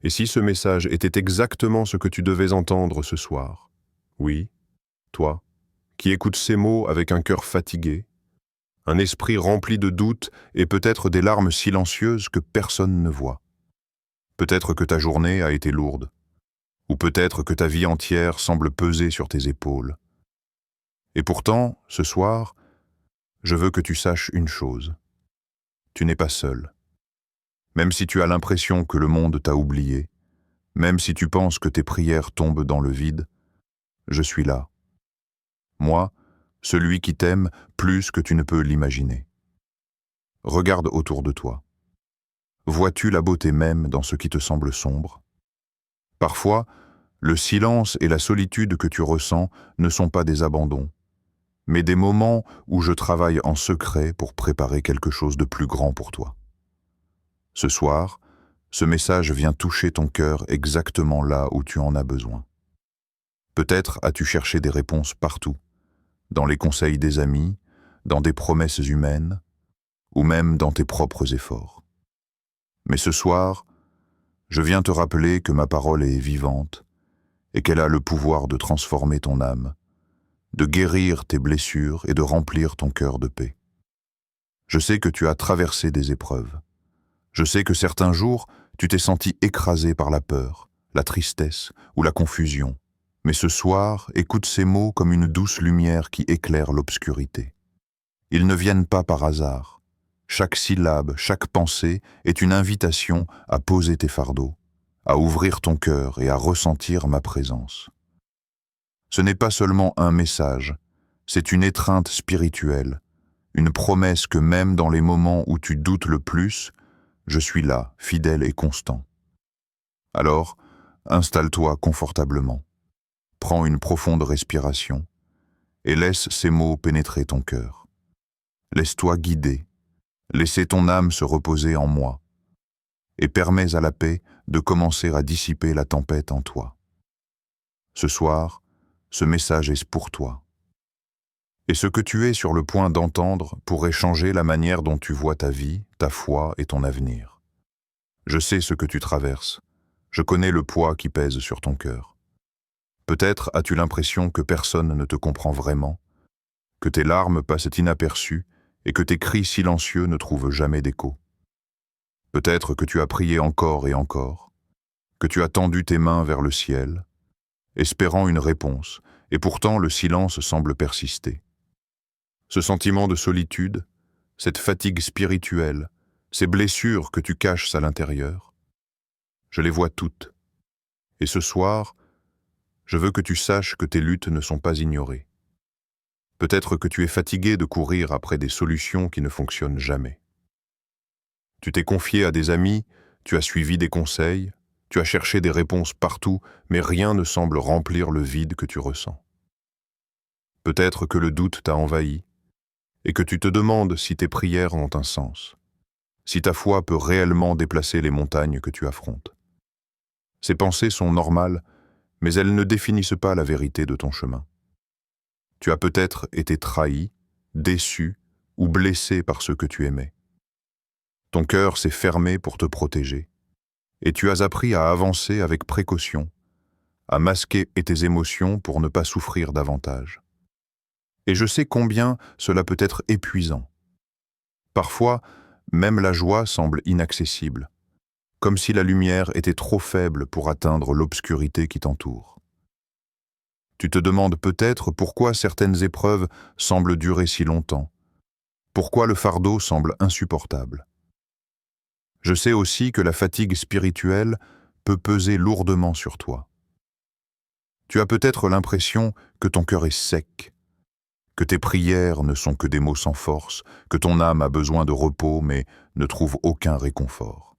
Et si ce message était exactement ce que tu devais entendre ce soir? Oui, toi, qui écoutes ces mots avec un cœur fatigué, un esprit rempli de doutes et peut-être des larmes silencieuses que personne ne voit. Peut-être que ta journée a été lourde, ou peut-être que ta vie entière semble peser sur tes épaules. Et pourtant, ce soir, je veux que tu saches une chose. Tu n'es pas seul. Même si tu as l'impression que le monde t'a oublié, même si tu penses que tes prières tombent dans le vide, je suis là. Moi, celui qui t'aime plus que tu ne peux l'imaginer. Regarde autour de toi. Vois-tu la beauté même dans ce qui te semble sombre? Parfois, le silence et la solitude que tu ressens ne sont pas des abandons, mais des moments où je travaille en secret pour préparer quelque chose de plus grand pour toi. Ce soir, ce message vient toucher ton cœur exactement là où tu en as besoin. Peut-être as-tu cherché des réponses partout, dans les conseils des amis, dans des promesses humaines, ou même dans tes propres efforts. Mais ce soir, je viens te rappeler que ma parole est vivante et qu'elle a le pouvoir de transformer ton âme, de guérir tes blessures et de remplir ton cœur de paix. Je sais que tu as traversé des épreuves. Je sais que certains jours, tu t'es senti écrasé par la peur, la tristesse ou la confusion. Mais ce soir, écoute ces mots comme une douce lumière qui éclaire l'obscurité. Ils ne viennent pas par hasard. Chaque syllabe, chaque pensée est une invitation à poser tes fardeaux, à ouvrir ton cœur et à ressentir ma présence. Ce n'est pas seulement un message, c'est une étreinte spirituelle, une promesse que même dans les moments où tu doutes le plus, je suis là, fidèle et constant. Alors, installe-toi confortablement, prends une profonde respiration et laisse ces mots pénétrer ton cœur. Laisse-toi guider, laissez ton âme se reposer en moi et permets à la paix de commencer à dissiper la tempête en toi. Ce soir, ce message est pour toi. Et ce que tu es sur le point d'entendre pourrait changer la manière dont tu vois ta vie, ta foi et ton avenir. Je sais ce que tu traverses. Je connais le poids qui pèse sur ton cœur. Peut-être as-tu l'impression que personne ne te comprend vraiment, que tes larmes passent inaperçues et que tes cris silencieux ne trouvent jamais d'écho. Peut-être que tu as prié encore et encore, que tu as tendu tes mains vers le ciel, espérant une réponse, et pourtant le silence semble persister. Ce sentiment de solitude, cette fatigue spirituelle, ces blessures que tu caches à l'intérieur, je les vois toutes. Et ce soir, je veux que tu saches que tes luttes ne sont pas ignorées. Peut-être que tu es fatigué de courir après des solutions qui ne fonctionnent jamais. Tu t'es confié à des amis, tu as suivi des conseils, tu as cherché des réponses partout, mais rien ne semble remplir le vide que tu ressens. Peut-être que le doute t'a envahi, et que tu te demandes si tes prières ont un sens, si ta foi peut réellement déplacer les montagnes que tu affrontes. Ces pensées sont normales, mais elles ne définissent pas la vérité de ton chemin. Tu as peut-être été trahi, déçu ou blessé par ceux que tu aimais. Ton cœur s'est fermé pour te protéger, et tu as appris à avancer avec précaution, à masquer tes émotions pour ne pas souffrir davantage. Et je sais combien cela peut être épuisant. Parfois, même la joie semble inaccessible, comme si la lumière était trop faible pour atteindre l'obscurité qui t'entoure. Tu te demandes peut-être pourquoi certaines épreuves semblent durer si longtemps, pourquoi le fardeau semble insupportable. Je sais aussi que la fatigue spirituelle peut peser lourdement sur toi. Tu as peut-être l'impression que ton cœur est sec, que tes prières ne sont que des mots sans force, que ton âme a besoin de repos mais ne trouve aucun réconfort.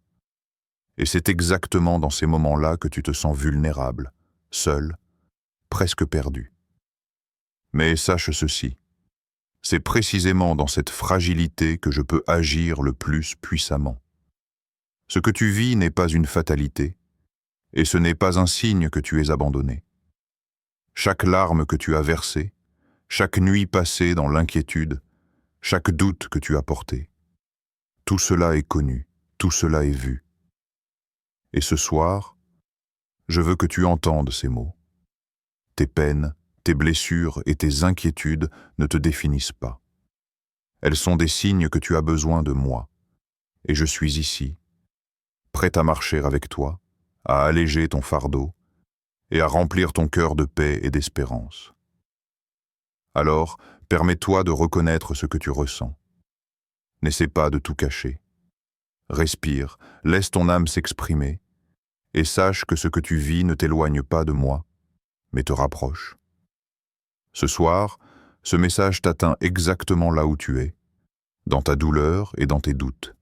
Et c'est exactement dans ces moments-là que tu te sens vulnérable, seul, presque perdu. Mais sache ceci, c'est précisément dans cette fragilité que je peux agir le plus puissamment. Ce que tu vis n'est pas une fatalité, et ce n'est pas un signe que tu es abandonné. Chaque larme que tu as versée, chaque nuit passée dans l'inquiétude, chaque doute que tu as porté, tout cela est connu, tout cela est vu. Et ce soir, Je veux que tu entendes ces mots. Tes peines, tes blessures et tes inquiétudes ne te définissent pas. Elles sont des signes que tu as besoin de moi. Et je suis ici, prêt à marcher avec toi, à alléger ton fardeau et à remplir ton cœur de paix et d'espérance. Alors, permets-toi de reconnaître ce que tu ressens. N'essaie pas de tout cacher. Respire, laisse ton âme s'exprimer, et sache que ce que tu vis ne t'éloigne pas de moi, mais te rapproche. Ce soir, ce message t'atteint exactement là où tu es, dans ta douleur et dans tes doutes.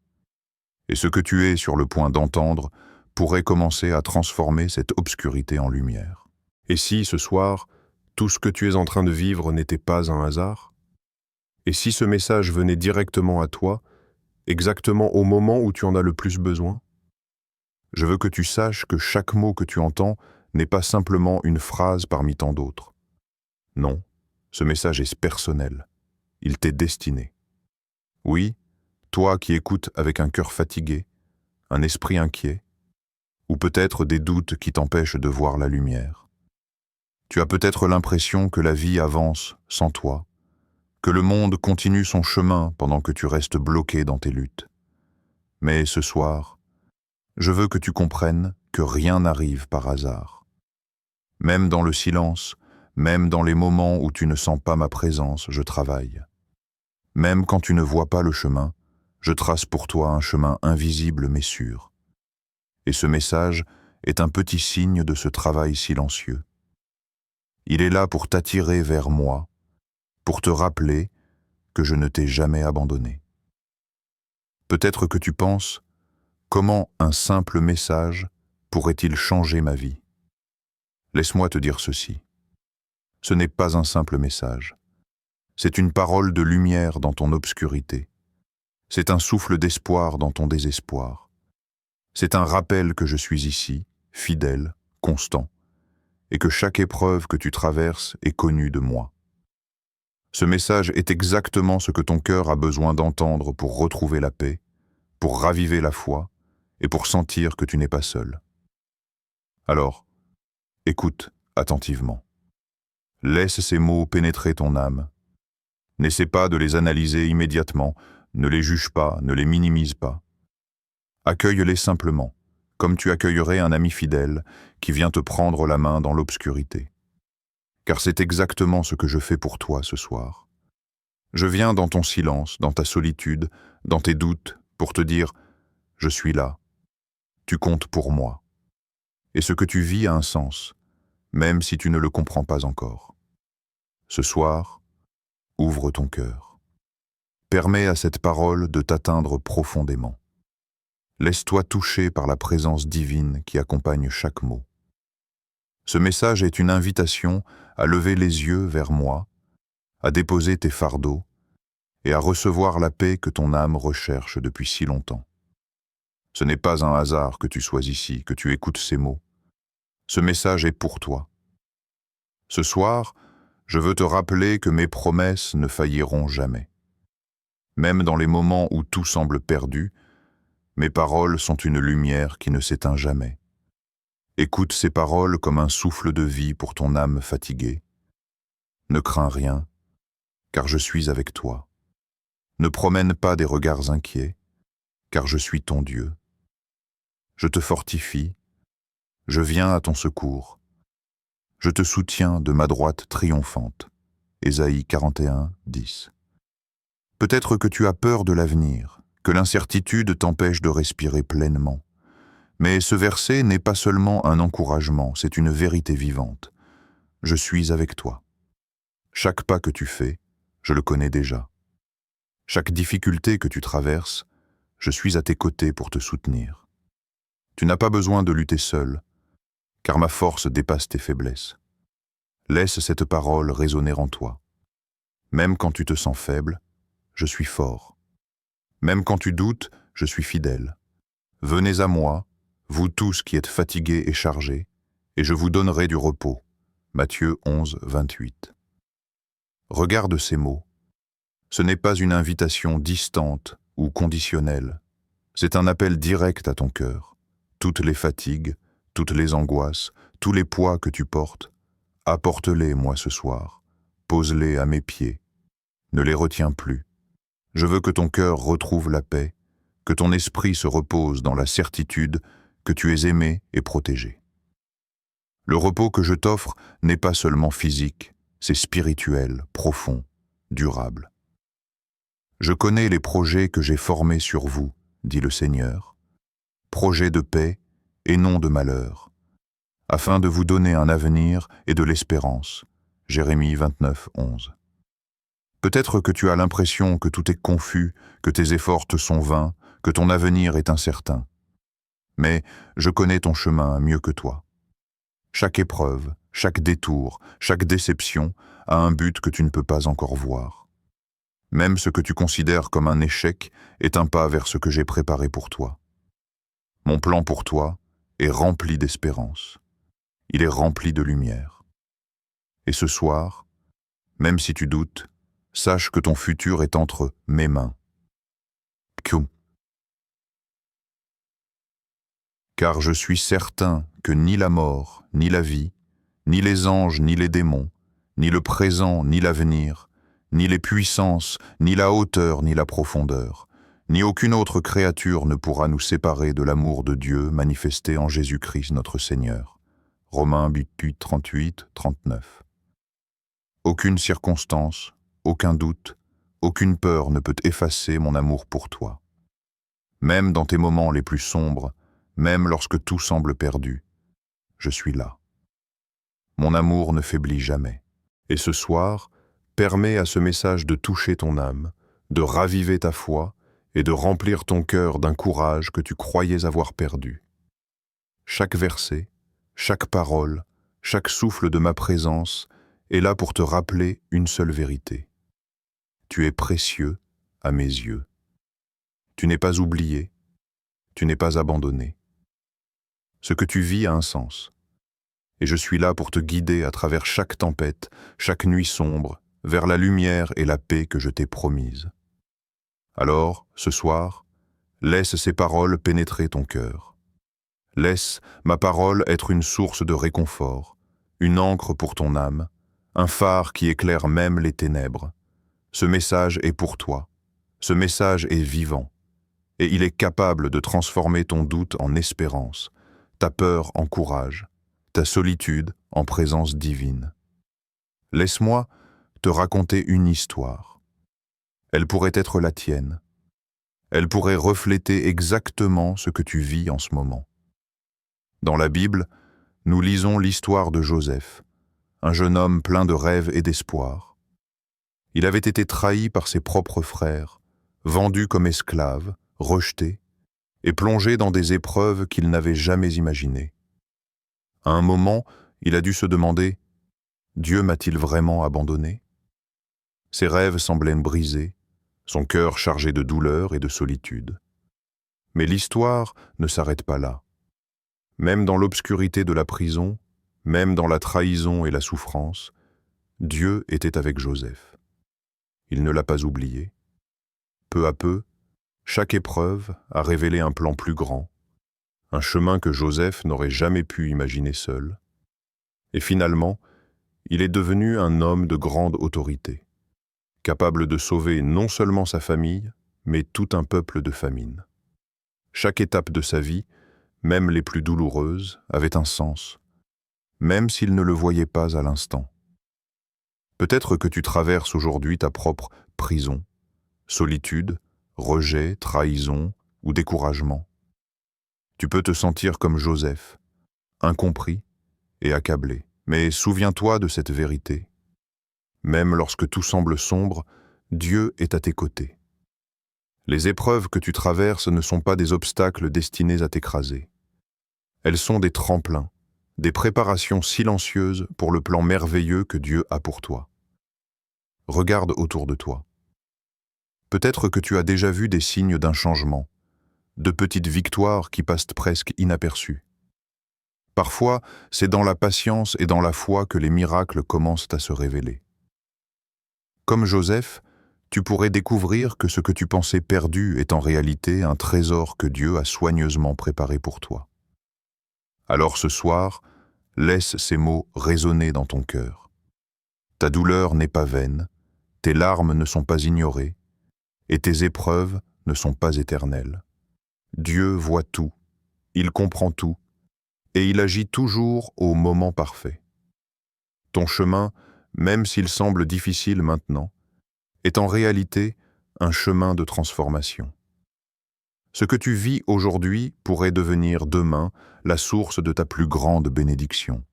Et ce que tu es sur le point d'entendre pourrait commencer à transformer cette obscurité en lumière. Et si, ce soir, tout ce que tu es en train de vivre n'était pas un hasard? Et si ce message venait directement à toi, exactement au moment où tu en as le plus besoin? Je veux que tu saches que chaque mot que tu entends n'est pas simplement une phrase parmi tant d'autres. Non, ce message est personnel. Il t'est destiné. Oui, toi qui écoutes avec un cœur fatigué, un esprit inquiet, ou peut-être des doutes qui t'empêchent de voir la lumière. Tu as peut-être l'impression que la vie avance sans toi, que le monde continue son chemin pendant que tu restes bloqué dans tes luttes. Mais ce soir, je veux que tu comprennes que rien n'arrive par hasard. Même dans le silence, même dans les moments où tu ne sens pas ma présence, je travaille. Même quand tu ne vois pas le chemin, je trace pour toi un chemin invisible mais sûr. Et ce message est un petit signe de ce travail silencieux. Il est là pour t'attirer vers moi, pour te rappeler que je ne t'ai jamais abandonné. Peut-être que tu penses, comment un simple message pourrait-il changer ma vie? Laisse-moi te dire ceci. Ce n'est pas un simple message. C'est une parole de lumière dans ton obscurité. C'est un souffle d'espoir dans ton désespoir. C'est un rappel que je suis ici, fidèle, constant, et que chaque épreuve que tu traverses est connue de moi. Ce message est exactement ce que ton cœur a besoin d'entendre pour retrouver la paix, pour raviver la foi et pour sentir que tu n'es pas seul. Alors, écoute attentivement. Laisse ces mots pénétrer ton âme. N'essaie pas de les analyser immédiatement, ne les juge pas, ne les minimise pas. Accueille-les simplement, comme tu accueillerais un ami fidèle qui vient te prendre la main dans l'obscurité. Car c'est exactement ce que je fais pour toi ce soir. Je viens dans ton silence, dans ta solitude, dans tes doutes, pour te dire « Je suis là, tu comptes pour moi ». Et ce que tu vis a un sens, même si tu ne le comprends pas encore. Ce soir, ouvre ton cœur. Permets à cette parole de t'atteindre profondément. Laisse-toi toucher par la présence divine qui accompagne chaque mot. Ce message est une invitation à lever les yeux vers moi, à déposer tes fardeaux et à recevoir la paix que ton âme recherche depuis si longtemps. Ce n'est pas un hasard que tu sois ici, que tu écoutes ces mots. Ce message est pour toi. Ce soir, je veux te rappeler que mes promesses ne failliront jamais. Même dans les moments où tout semble perdu, mes paroles sont une lumière qui ne s'éteint jamais. Écoute ces paroles comme un souffle de vie pour ton âme fatiguée. Ne crains rien, car je suis avec toi. Ne promène pas des regards inquiets, car je suis ton Dieu. Je te fortifie, je viens à ton secours. Je te soutiens de ma droite triomphante. Ésaïe 41, 10. Peut-être que tu as peur de l'avenir, que l'incertitude t'empêche de respirer pleinement. Mais ce verset n'est pas seulement un encouragement, c'est une vérité vivante. Je suis avec toi. Chaque pas que tu fais, je le connais déjà. Chaque difficulté que tu traverses, je suis à tes côtés pour te soutenir. Tu n'as pas besoin de lutter seul, car ma force dépasse tes faiblesses. Laisse cette parole résonner en toi. Même quand tu te sens faible, je suis fort. Même quand tu doutes, je suis fidèle. Venez à moi, vous tous qui êtes fatigués et chargés, et je vous donnerai du repos. Matthieu 11, 28. Regarde ces mots. Ce n'est pas une invitation distante ou conditionnelle. C'est un appel direct à ton cœur. Toutes les fatigues, toutes les angoisses, tous les poids que tu portes, apporte-les, moi, ce soir. Pose-les à mes pieds. Ne les retiens plus. Je veux que ton cœur retrouve la paix, que ton esprit se repose dans la certitude que tu es aimé et protégé. Le repos que je t'offre n'est pas seulement physique, c'est spirituel, profond, durable. Je connais les projets que j'ai formés sur vous, dit le Seigneur, projets de paix et non de malheur, afin de vous donner un avenir et de l'espérance. Jérémie 29, 11. Peut-être que tu as l'impression que tout est confus, que tes efforts te sont vains, que ton avenir est incertain. Mais je connais ton chemin mieux que toi. Chaque épreuve, chaque détour, chaque déception a un but que tu ne peux pas encore voir. Même ce que tu considères comme un échec est un pas vers ce que j'ai préparé pour toi. Mon plan pour toi est rempli d'espérance. Il est rempli de lumière. Et ce soir, même si tu doutes, sache que ton futur est entre mes mains. Kyum. Car je suis certain que ni la mort, ni la vie, ni les anges, ni les démons, ni le présent, ni l'avenir, ni les puissances, ni la hauteur, ni la profondeur, ni aucune autre créature ne pourra nous séparer de l'amour de Dieu manifesté en Jésus-Christ notre Seigneur. Romains 8, 38, 39. Aucune circonstance, aucun doute, aucune peur ne peut effacer mon amour pour toi. Même dans tes moments les plus sombres, même lorsque tout semble perdu, je suis là. Mon amour ne faiblit jamais. Et ce soir, permets à ce message de toucher ton âme, de raviver ta foi et de remplir ton cœur d'un courage que tu croyais avoir perdu. Chaque verset, chaque parole, chaque souffle de ma présence est là pour te rappeler une seule vérité. Tu es précieux à mes yeux. Tu n'es pas oublié, tu n'es pas abandonné. Ce que tu vis a un sens. Et je suis là pour te guider à travers chaque tempête, chaque nuit sombre, vers la lumière et la paix que je t'ai promise. Alors, ce soir, laisse ces paroles pénétrer ton cœur. Laisse ma parole être une source de réconfort, une encre pour ton âme, un phare qui éclaire même les ténèbres. Ce message est pour toi. Ce message est vivant. Et il est capable de transformer ton doute en espérance, ta peur en courage, ta solitude en présence divine. Laisse-moi te raconter une histoire. Elle pourrait être la tienne. Elle pourrait refléter exactement ce que tu vis en ce moment. Dans la Bible, nous lisons l'histoire de Joseph, un jeune homme plein de rêves et d'espoir. Il avait été trahi par ses propres frères, vendu comme esclave, rejeté, et plongé dans des épreuves qu'il n'avait jamais imaginées. À un moment, il a dû se demander « Dieu m'a-t-il vraiment abandonné ?» Ses rêves semblaient brisés, son cœur chargé de douleur et de solitude. Mais l'histoire ne s'arrête pas là. Même dans l'obscurité de la prison, même dans la trahison et la souffrance, Dieu était avec Joseph. Il ne l'a pas oublié. Peu à peu, chaque épreuve a révélé un plan plus grand, un chemin que Joseph n'aurait jamais pu imaginer seul. Et finalement, il est devenu un homme de grande autorité, capable de sauver non seulement sa famille, mais tout un peuple de famine. Chaque étape de sa vie, même les plus douloureuses, avait un sens, même s'il ne le voyait pas à l'instant. Peut-être que tu traverses aujourd'hui ta propre prison, solitude, rejet, trahison ou découragement. Tu peux te sentir comme Joseph, incompris et accablé. Mais souviens-toi de cette vérité. Même lorsque tout semble sombre, Dieu est à tes côtés. Les épreuves que tu traverses ne sont pas des obstacles destinés à t'écraser. Elles sont des tremplins, des préparations silencieuses pour le plan merveilleux que Dieu a pour toi. Regarde autour de toi. Peut-être que tu as déjà vu des signes d'un changement, de petites victoires qui passent presque inaperçues. Parfois, c'est dans la patience et dans la foi que les miracles commencent à se révéler. Comme Joseph, tu pourrais découvrir que ce que tu pensais perdu est en réalité un trésor que Dieu a soigneusement préparé pour toi. Alors ce soir, laisse ces mots résonner dans ton cœur. Ta douleur n'est pas vaine, tes larmes ne sont pas ignorées, et tes épreuves ne sont pas éternelles. Dieu voit tout, il comprend tout, et il agit toujours au moment parfait. Ton chemin, même s'il semble difficile maintenant, est en réalité un chemin de transformation. Ce que tu vis aujourd'hui pourrait devenir demain la source de ta plus grande bénédiction.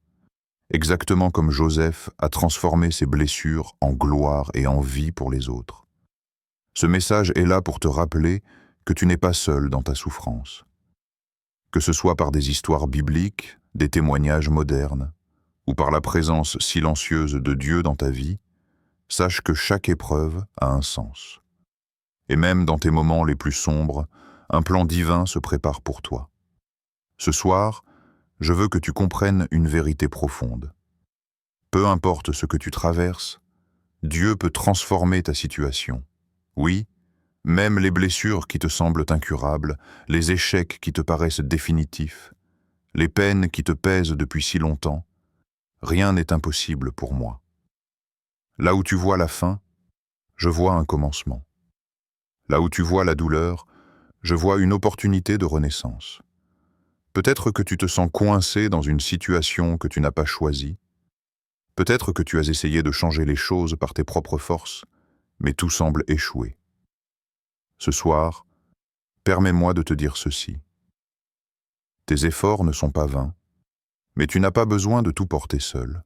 Exactement comme Joseph a transformé ses blessures en gloire et en vie pour les autres. Ce message est là pour te rappeler que tu n'es pas seul dans ta souffrance. Que ce soit par des histoires bibliques, des témoignages modernes, ou par la présence silencieuse de Dieu dans ta vie, sache que chaque épreuve a un sens. Et même dans tes moments les plus sombres, un plan divin se prépare pour toi. Ce soir, je veux que tu comprennes une vérité profonde. Peu importe ce que tu traverses, Dieu peut transformer ta situation. Oui, même les blessures qui te semblent incurables, les échecs qui te paraissent définitifs, les peines qui te pèsent depuis si longtemps, rien n'est impossible pour moi. Là où tu vois la fin, je vois un commencement. Là où tu vois la douleur, je vois une opportunité de renaissance. Peut-être que tu te sens coincé dans une situation que tu n'as pas choisie. Peut-être que tu as essayé de changer les choses par tes propres forces, mais tout semble échouer. Ce soir, permets-moi de te dire ceci. Tes efforts ne sont pas vains, mais tu n'as pas besoin de tout porter seul.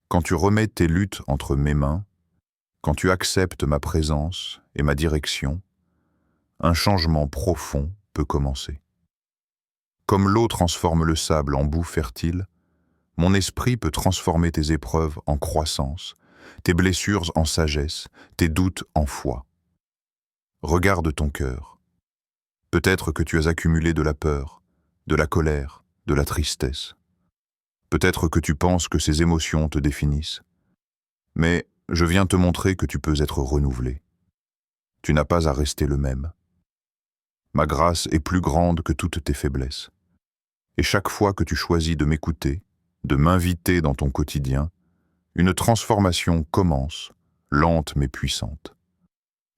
Quand tu remets tes luttes entre mes mains, quand tu acceptes ma présence et ma direction, un changement profond peut commencer. Comme l'eau transforme le sable en boue fertile, mon esprit peut transformer tes épreuves en croissance, tes blessures en sagesse, tes doutes en foi. Regarde ton cœur. Peut-être que tu as accumulé de la peur, de la colère, de la tristesse. Peut-être que tu penses que ces émotions te définissent. Mais je viens te montrer que tu peux être renouvelé. Tu n'as pas à rester le même. Ma grâce est plus grande que toutes tes faiblesses. Et chaque fois que tu choisis de m'écouter, de m'inviter dans ton quotidien, une transformation commence, lente mais puissante.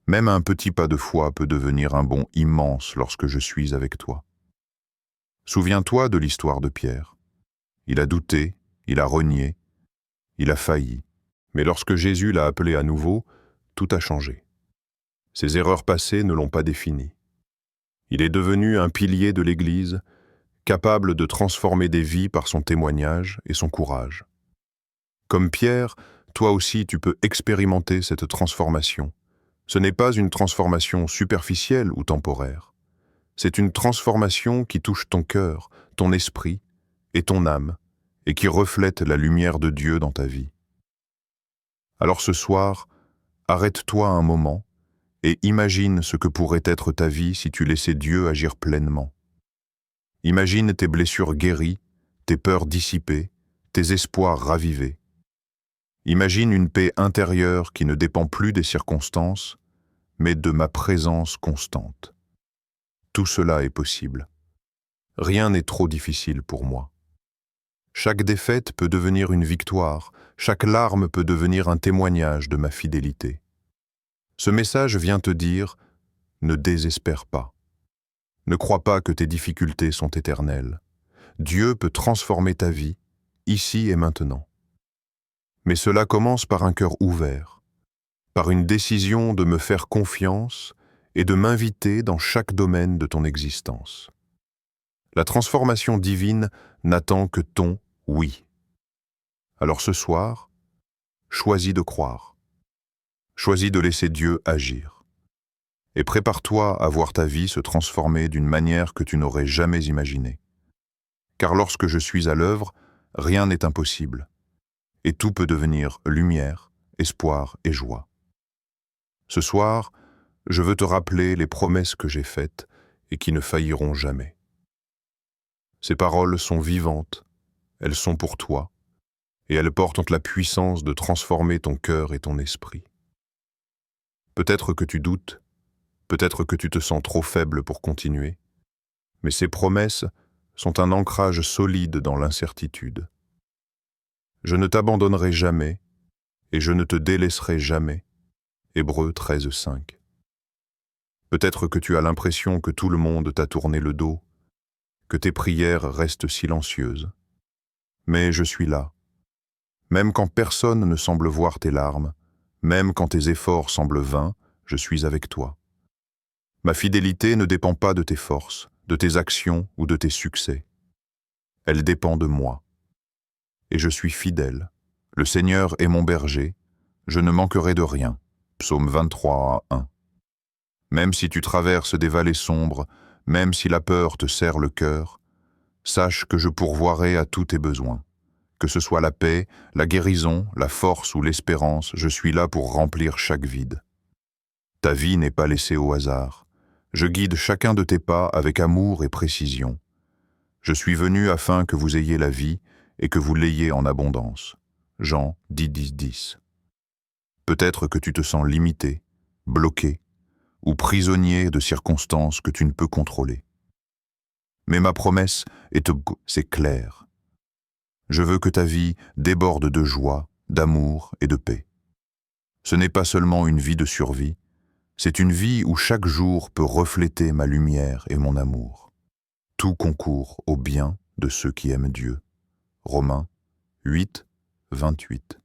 Même un petit pas de foi peut devenir un bond immense lorsque je suis avec toi. Souviens-toi de l'histoire de Pierre. Il a douté, il a renié, il a failli. Mais lorsque Jésus l'a appelé à nouveau, tout a changé. Ses erreurs passées ne l'ont pas défini. Il est devenu un pilier de l'Église, capable de transformer des vies par son témoignage et son courage. Comme Pierre, toi aussi tu peux expérimenter cette transformation. Ce n'est pas une transformation superficielle ou temporaire. C'est une transformation qui touche ton cœur, ton esprit et ton âme, et qui reflète la lumière de Dieu dans ta vie. Alors ce soir, arrête-toi un moment et imagine ce que pourrait être ta vie si tu laissais Dieu agir pleinement. Imagine tes blessures guéries, tes peurs dissipées, tes espoirs ravivés. Imagine une paix intérieure qui ne dépend plus des circonstances, mais de ma présence constante. Tout cela est possible. Rien n'est trop difficile pour moi. Chaque défaite peut devenir une victoire, chaque larme peut devenir un témoignage de ma fidélité. Ce message vient te dire, ne désespère pas. Ne crois pas que tes difficultés sont éternelles. Dieu peut transformer ta vie, ici et maintenant. Mais cela commence par un cœur ouvert, par une décision de me faire confiance et de m'inviter dans chaque domaine de ton existence. La transformation divine n'attend que ton oui. Alors ce soir, choisis de croire. Choisis de laisser Dieu agir. Et prépare-toi à voir ta vie se transformer d'une manière que tu n'aurais jamais imaginée. Car lorsque je suis à l'œuvre, rien n'est impossible. Et tout peut devenir lumière, espoir et joie. Ce soir, je veux te rappeler les promesses que j'ai faites et qui ne failliront jamais. Ces paroles sont vivantes, elles sont pour toi, et elles portent la puissance de transformer ton cœur et ton esprit. Peut-être que tu doutes, peut-être que tu te sens trop faible pour continuer, mais ces promesses, sont un ancrage solide dans l'incertitude. Je ne t'abandonnerai jamais et je ne te délaisserai jamais. Hébreux 13:5. Peut-être que tu as l'impression que tout le monde t'a tourné le dos, que tes prières restent silencieuses. Mais je suis là. Même quand personne ne semble voir tes larmes, même quand tes efforts semblent vains, je suis avec toi. Ma fidélité ne dépend pas de tes forces, de tes actions ou de tes succès. Elle dépend de moi. Et je suis fidèle. Le Seigneur est mon berger, je ne manquerai de rien. Psaume 23:1. Même si tu traverses des vallées sombres, même si la peur te serre le cœur, sache que je pourvoirai à tous tes besoins. Que ce soit la paix, la guérison, la force ou l'espérance, je suis là pour remplir chaque vide. Ta vie n'est pas laissée au hasard. Je guide chacun de tes pas avec amour et précision. Je suis venu afin que vous ayez la vie et que vous l'ayez en abondance. Jean 10:10. Peut-être que tu te sens limité, bloqué, ou prisonnier de circonstances que tu ne peux contrôler. Mais ma promesse c'est clair. Je veux que ta vie déborde de joie, d'amour et de paix. Ce n'est pas seulement une vie de survie, c'est une vie où chaque jour peut refléter ma lumière et mon amour. Tout concourt au bien de ceux qui aiment Dieu. Romains 8:28.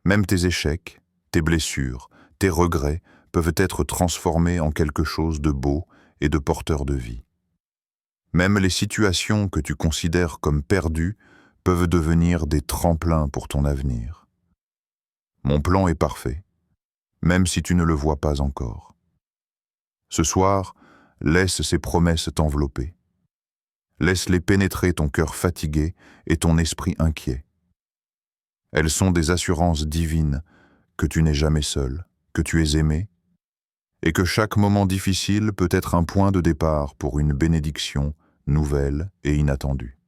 Même tes échecs, tes blessures, tes regrets peuvent être transformés en quelque chose de beau et de porteur de vie. Même les situations que tu considères comme perdues peuvent devenir des tremplins pour ton avenir. Mon plan est parfait, même si tu ne le vois pas encore. Ce soir, laisse ces promesses t'envelopper. Laisse-les pénétrer ton cœur fatigué et ton esprit inquiet. Elles sont des assurances divines que tu n'es jamais seul, que tu es aimé, et que chaque moment difficile peut être un point de départ pour une bénédiction nouvelle et inattendue.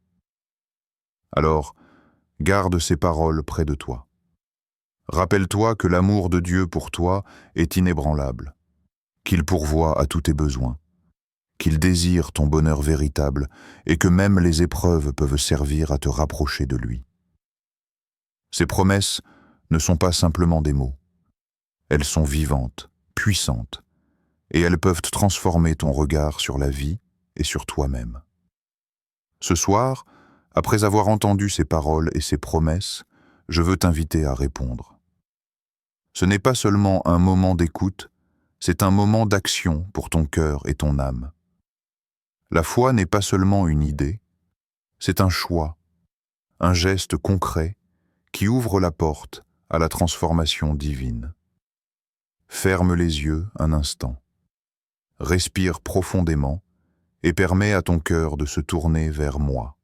Alors, garde ces paroles près de toi. Rappelle-toi que l'amour de Dieu pour toi est inébranlable, qu'il pourvoit à tous tes besoins, qu'il désire ton bonheur véritable et que même les épreuves peuvent servir à te rapprocher de lui. Ces promesses ne sont pas simplement des mots. Elles sont vivantes, puissantes, et elles peuvent transformer ton regard sur la vie et sur toi-même. Ce soir, après avoir entendu ces paroles et ces promesses, je veux t'inviter à répondre. Ce n'est pas seulement un moment d'écoute, c'est un moment d'action pour ton cœur et ton âme. La foi n'est pas seulement une idée, c'est un choix, un geste concret qui ouvre la porte à la transformation divine. Ferme les yeux un instant, respire profondément et permets à ton cœur de se tourner vers moi.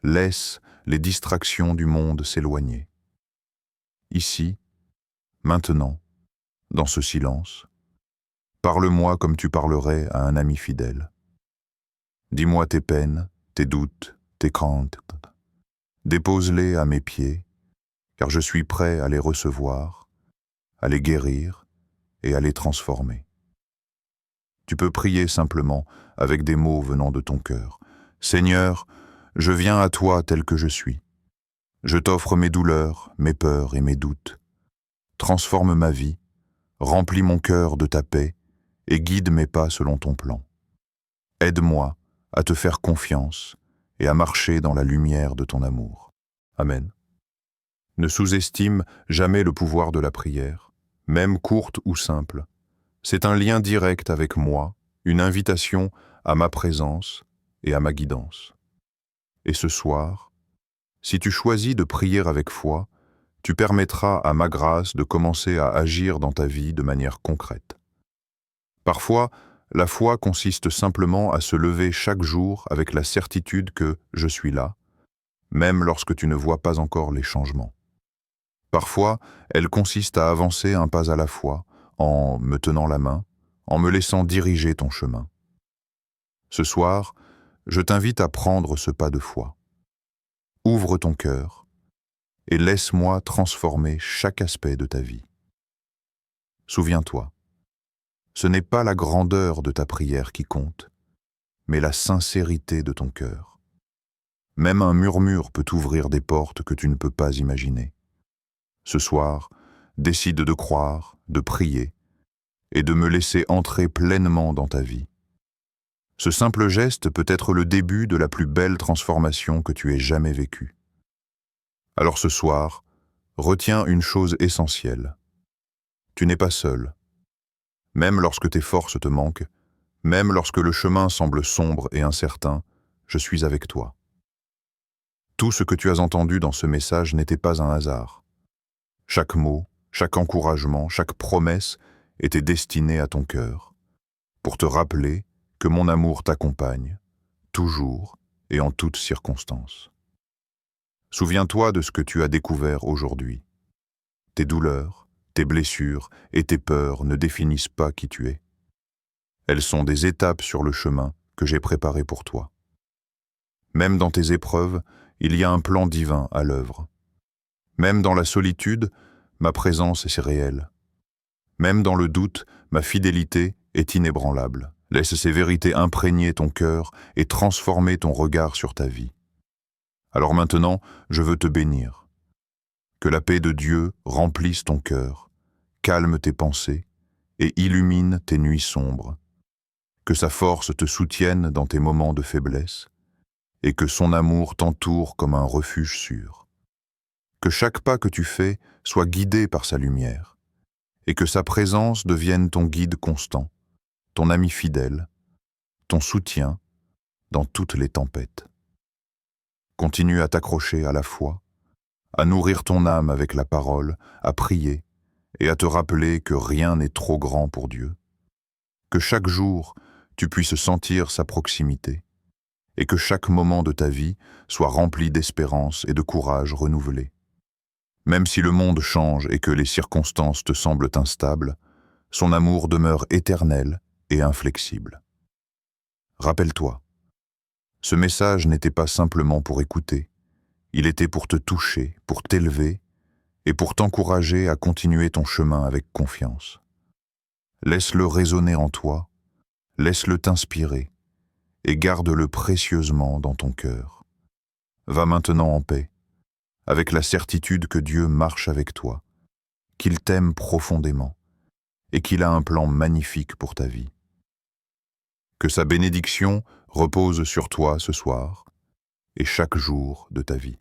Laisse les distractions du monde s'éloigner. Ici, maintenant, dans ce silence, parle-moi comme tu parlerais à un ami fidèle. Dis-moi tes peines, tes doutes, tes craintes. Dépose-les à mes pieds, car je suis prêt à les recevoir, à les guérir et à les transformer. Tu peux prier simplement avec des mots venant de ton cœur. Seigneur, je viens à toi tel que je suis. Je t'offre mes douleurs, mes peurs et mes doutes. Transforme ma vie, remplis mon cœur de ta paix et guide mes pas selon ton plan. Aide-moi à te faire confiance et à marcher dans la lumière de ton amour. Amen. Ne sous-estime jamais le pouvoir de la prière, même courte ou simple. C'est un lien direct avec moi, une invitation à ma présence et à ma guidance. Et ce soir, si tu choisis de prier avec foi, tu permettras à ma grâce de commencer à agir dans ta vie de manière concrète. Parfois, la foi consiste simplement à se lever chaque jour avec la certitude que je suis là, même lorsque tu ne vois pas encore les changements. Parfois, elle consiste à avancer un pas à la fois, en me tenant la main, en me laissant diriger ton chemin. Ce soir, je t'invite à prendre ce pas de foi. Ouvre ton cœur et laisse-moi transformer chaque aspect de ta vie. Souviens-toi, ce n'est pas la grandeur de ta prière qui compte, mais la sincérité de ton cœur. Même un murmure peut ouvrir des portes que tu ne peux pas imaginer. Ce soir, décide de croire, de prier et de me laisser entrer pleinement dans ta vie. Ce simple geste peut être le début de la plus belle transformation que tu aies jamais vécue. Alors ce soir, retiens une chose essentielle. Tu n'es pas seul. Même lorsque tes forces te manquent, même lorsque le chemin semble sombre et incertain, je suis avec toi. Tout ce que tu as entendu dans ce message n'était pas un hasard. Chaque mot, chaque encouragement, chaque promesse était destiné à ton cœur, pour te rappeler que mon amour t'accompagne, toujours et en toutes circonstances. Souviens-toi de ce que tu as découvert aujourd'hui. Tes douleurs, tes blessures et tes peurs ne définissent pas qui tu es. Elles sont des étapes sur le chemin que j'ai préparé pour toi. Même dans tes épreuves, il y a un plan divin à l'œuvre. Même dans la solitude, ma présence est réelle. Même dans le doute, ma fidélité est inébranlable. Laisse ces vérités imprégner ton cœur et transformer ton regard sur ta vie. Alors maintenant, je veux te bénir. Que la paix de Dieu remplisse ton cœur, calme tes pensées et illumine tes nuits sombres. Que sa force te soutienne dans tes moments de faiblesse et que son amour t'entoure comme un refuge sûr. Que chaque pas que tu fais soit guidé par sa lumière et que sa présence devienne ton guide constant, ton ami fidèle, ton soutien dans toutes les tempêtes. Continue à t'accrocher à la foi, à nourrir ton âme avec la parole, à prier et à te rappeler que rien n'est trop grand pour Dieu. Que chaque jour, tu puisses sentir sa proximité et que chaque moment de ta vie soit rempli d'espérance et de courage renouvelé. Même si le monde change et que les circonstances te semblent instables, son amour demeure éternel et inflexible. Rappelle-toi, ce message n'était pas simplement pour écouter, il était pour te toucher, pour t'élever et pour t'encourager à continuer ton chemin avec confiance. Laisse-le résonner en toi, laisse-le t'inspirer et garde-le précieusement dans ton cœur. Va maintenant en paix, avec la certitude que Dieu marche avec toi, qu'il t'aime profondément et qu'il a un plan magnifique pour ta vie. Que sa bénédiction repose sur toi ce soir et chaque jour de ta vie.